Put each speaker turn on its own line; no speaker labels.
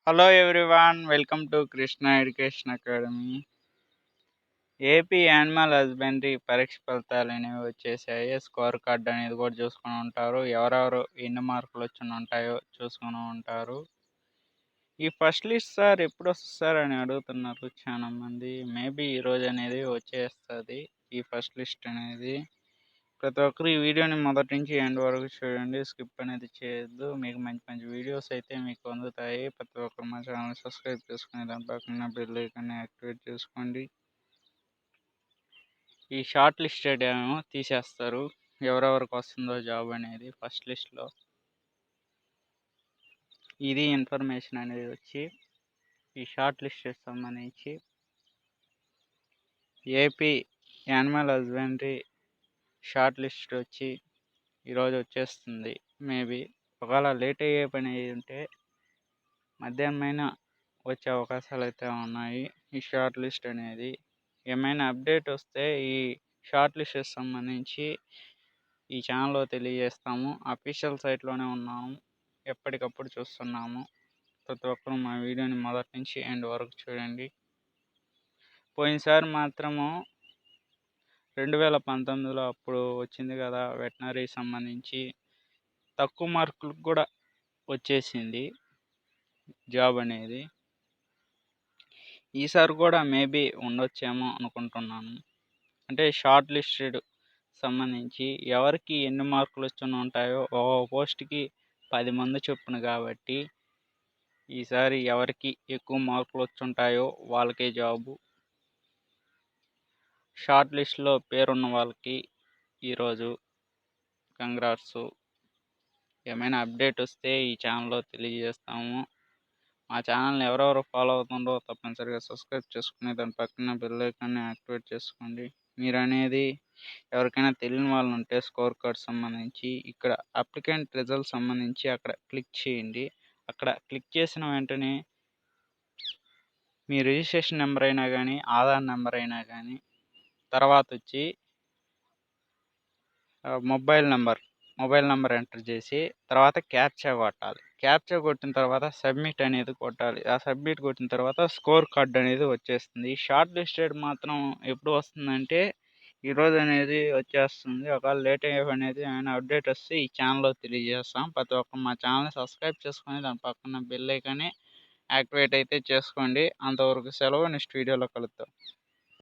Hello everyone, welcome to Krishna education academy. AP animal husbandry పరీక్ష ఫలితాలు అనేవి వచ్చేసాయి. స్కోర్ కార్డ్ అనేది కూడా చూసుకొని ఉంటారు. ఎవరెవరు ఎన్ని మార్కులు వచ్చి ఉంటాయో చూసుకొని ఉంటారు. ఈ ఫస్ట్ లిస్ట్ సార్ ఎప్పుడు వస్తుంది సార్ అని అడుగుతున్నారు చాలా మంది. మేబీ ఈరోజు అనేది వచ్చేస్తుంది ఈ ఫస్ట్ లిస్ట్ అనేది. ప్రతి ఒక్కరు ఈ వీడియోని మొదటి నుంచి ఎండ్ వరకు చూడండి, స్కిప్ అనేది చేయొద్దు. మీకు మంచి మంచి వీడియోస్ అయితే మీకు అందుతాయి. ప్రతి ఒక్కరు మా ఛానల్ సబ్స్క్రైబ్ చేసుకుని దాని పక్కన బెల్ ఐకాన్ని యాక్టివేట్ చేసుకోండి. ఈ షార్ట్ లిస్టెడ్ ఏమో తీసేస్తారు, ఎవరెవరికి వస్తుందో జాబ్ అనేది ఫస్ట్ లిస్ట్లో. ఇది ఇన్ఫర్మేషన్ అనేది వచ్చి ఈ షార్ట్ లిస్ట్ సంబంధించి AP animal husbandry short list వచ్చి ఈరోజు వచ్చేస్తుంది. మేబీ ఒకవేళ లేట్ అయ్యే పని ఉంటే మధ్యాహ్నమైనా వచ్చే అవకాశాలు అయితే ఉన్నాయి. ఈ షార్ట్ లిస్ట్ అనేది ఏమైనా అప్డేట్ వస్తే ఈ షార్ట్ లిస్ట్ సంబంధించి ఈ ఛానల్లో తెలియజేస్తాము. అఫీషియల్ సైట్లోనే ఉన్నాము, ఎప్పటికప్పుడు చూస్తున్నాము. ప్రతి ఒక్కరు మా వీడియోని మొదటి నుంచి ఎండ్ వరకు చూడండి. పోయినసారి మాత్రము 2019లో అప్పుడు వచ్చింది కదా వెటనరీ సంబంధించి, తక్కువ మార్కులకు కూడా వచ్చేసింది జాబ్ అనేది. ఈసారి కూడా మేబీ ఉండొచ్చేమో అనుకుంటున్నాను. అంటే షార్ట్ లిస్టెడ్ సంబంధించి ఎవరికి ఎన్ని మార్కులు వచ్చి ఉంటాయో ఒక్కొక్క పోస్ట్కి 10 మంది చొప్పున కాబట్టి ఈసారి ఎవరికి ఎక్కువ మార్కులు వచ్చి ఉంటాయో వాళ్ళకే జాబు. షార్ట్ లిస్ట్లో పేరున్న వాళ్ళకి ఈరోజు కంగ్రాట్స్. ఏమైనా అప్డేట్ వస్తే ఈ ఛానల్లో తెలియజేస్తాము. మా ఛానల్ని ఎవరెవరు ఫాలో అవుతుందో తప్పనిసరిగా సబ్స్క్రైబ్ చేసుకుని దాని పక్కన బెల్ ఐకాన్ని యాక్టివేట్ చేసుకోండి. మీరు అనేది ఎవరికైనా తెలియని వాళ్ళు ఉంటే స్కోర్ కార్డ్ సంబంధించి ఇక్కడ అప్లికెంట్ రిజల్ట్ సంబంధించి అక్కడ క్లిక్ చేయండి. అక్కడ క్లిక్ చేసిన వెంటనే మీ రిజిస్ట్రేషన్ నెంబర్ అయినా కానీ ఆధార్ నెంబర్ అయినా కానీ తర్వాత వచ్చి మొబైల్ నెంబర్ ఎంటర్ చేసి తర్వాత క్యాప్చా కొట్టాలి. క్యాప్చా కొట్టిన తర్వాత సబ్మిట్ అనేది కొట్టాలి. ఆ సబ్మిట్ కొట్టిన తర్వాత స్కోర్ కార్డ్ అనేది వచ్చేస్తుంది. షార్ట్ లిస్టెడ్ మాత్రం ఎప్పుడు వస్తుందంటే ఈరోజు అనేది వచ్చేస్తుంది. ఒకవేళ లేట్ అయ్యే అనేది ఏమైనా అప్డేట్ వస్తే ఈ ఛానల్లో తెలియజేస్తాం. ప్రతి ఒక్కరు మా ఛానల్ని సబ్స్క్రైబ్ చేసుకొని దాని పక్కన బెల్ ఐకాన్ని యాక్టివేట్ అయితే చేసుకోండి. అంతవరకు సెలవు. నెక్స్ట్ వీడియోలో కలుద్దాం.